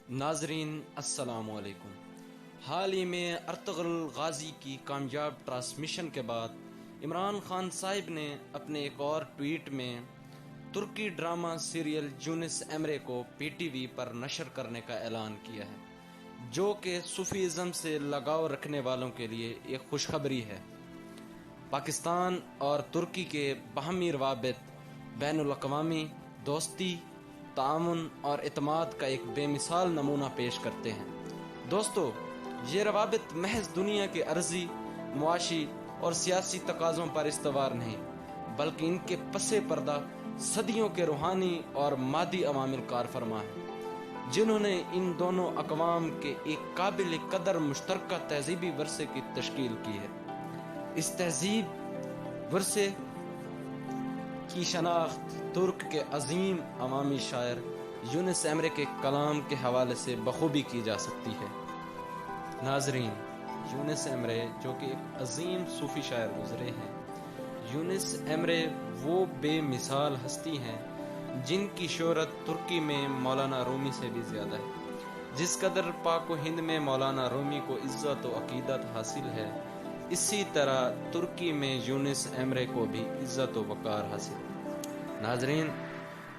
ناظرین السلام علیکم۔ حال ہی میں ارطغرل غازی کی کامیاب ٹرانسمیشن کے بعد عمران خان صاحب نے اپنے ایک اور ٹویٹ میں ترکی ڈرامہ سیریل یونس ایمرے کو پی ٹی وی پر نشر کرنے کا اعلان کیا ہے، جو کہ صوفیزم سے لگاؤ رکھنے والوں کے لیے ایک خوشخبری ہے۔ پاکستان اور ترکی کے باہمی روابط بین الاقوامی دوستی، تعاون اور اعتماد کا ایک بے مثال نمونہ پیش کرتے ہیں۔ دوستو، یہ روابط محض دنیا کے عرضی، معاشی اور سیاسی تقاضوں پر استوار نہیں، بلکہ ان کے پس پردہ صدیوں کے روحانی اور مادی عوامل کار فرما ہیں، جنہوں نے ان دونوں اقوام کے ایک قابل قدر مشترکہ تہذیبی ورثے کی تشکیل کی ہے۔ اس تہذیب ورثے کی شناخت ترک کے عظیم عوامی شاعر یونس ایمرے کے کلام کے حوالے سے بخوبی کی جا سکتی ہے۔ ناظرین، یونس ایمرے جو کہ ایک عظیم صوفی شاعر گزرے ہیں، یونس ایمرے وہ بے مثال ہستی ہیں جن کی شہرت ترکی میں مولانا رومی سے بھی زیادہ ہے۔ جس قدر پاک و ہند میں مولانا رومی کو عزت و عقیدت حاصل ہے، اسی طرح ترکی میں یونس ایمرے کو بھی عزت و وقار حاصل ہے۔ ناظرین،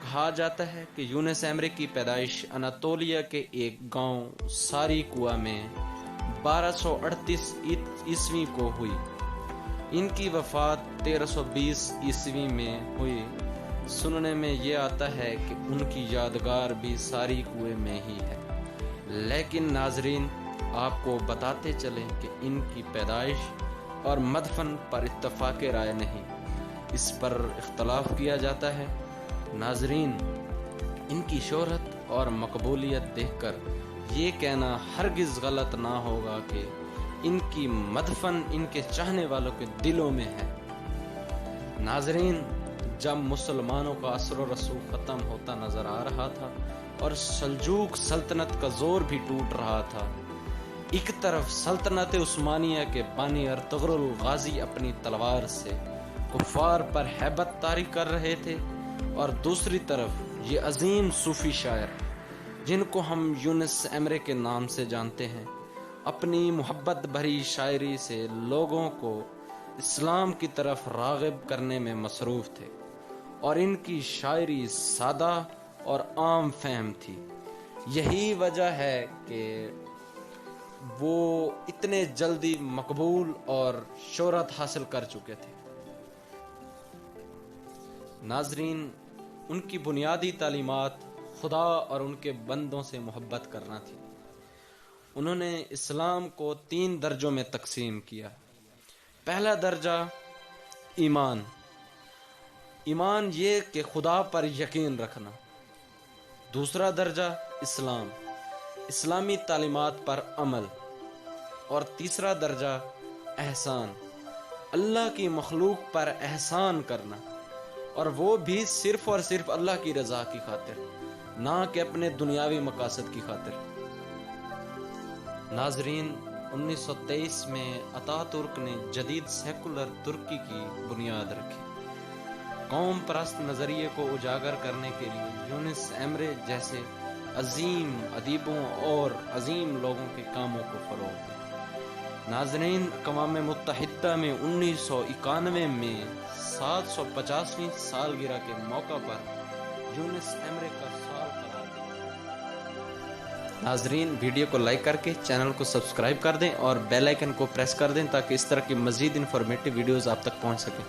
کہا جاتا ہے کہ یونس ایمرے کی پیدائش اناطولیہ کے ایک گاؤں ساری کوا میں 1238 عیسوی کو ہوئی۔ ان کی وفات 1320 عیسوی میں ہوئی۔ سننے میں یہ آتا ہے کہ ان کی یادگار بھی ساری کوے میں ہی ہے، لیکن ناظرین آپ کو بتاتے چلیں کہ ان کی پیدائش اور مدفن پر اتفاق رائے نہیں، اس پر اختلاف کیا جاتا ہے۔ ناظرین، ان کی شہرت اور مقبولیت دیکھ کر یہ کہنا ہرگز غلط نہ ہوگا کہ ان کی مدفن ان کے چاہنے والوں کے دلوں میں ہے۔ ناظرین، جب مسلمانوں کا اثر و رسوخ ختم ہوتا نظر آ رہا تھا اور سلجوق سلطنت کا زور بھی ٹوٹ رہا تھا، ایک طرف سلطنت عثمانیہ کے بانی ارطغرل غازی اپنی تلوار سے کفار پر ہیبت طاری کر رہے تھے، اور دوسری طرف یہ عظیم صوفی شاعر جن کو ہم یونس ایمرے کے نام سے جانتے ہیں، اپنی محبت بھری شاعری سے لوگوں کو اسلام کی طرف راغب کرنے میں مصروف تھے، اور ان کی شاعری سادہ اور عام فہم تھی۔ یہی وجہ ہے کہ وہ اتنے جلدی مقبول اور شہرت حاصل کر چکے تھے۔ ناظرین، ان کی بنیادی تعلیمات خدا اور ان کے بندوں سے محبت کرنا تھی۔ انہوں نے اسلام کو 3 درجوں میں تقسیم کیا۔ پہلا درجہ ایمان، ایمان یہ کہ خدا پر یقین رکھنا۔ دوسرا درجہ اسلام، اسلامی تعلیمات پر عمل۔ اور تیسرا درجہ احسان، اللہ کی مخلوق پر احسان کرنا، اور وہ بھی صرف اور صرف اللہ کی رضا کی خاطر، نہ کہ اپنے دنیاوی مقاصد کی خاطر۔ ناظرین، 1923 میں اتا ترک نے جدید سیکولر ترکی کی بنیاد رکھی۔ قوم پرست نظریے کو اجاگر کرنے کے لیے یونس ایمرے جیسے عظیم ادیبوں اور عظیم لوگوں کے کاموں کو فروغ دیا۔ ناظرین، اقوام متحدہ میں 1991 میں 750ویں سالگرہ کے موقع پر یونس ایمرے کا سال قرار دیا۔ ناظرین، ویڈیو کو لائک کر کے چینل کو سبسکرائب کر دیں اور بیل آئیکن کو پریس کر دیں تاکہ اس طرح کی مزید انفارمیٹیو ویڈیوز آپ تک پہنچ سکیں۔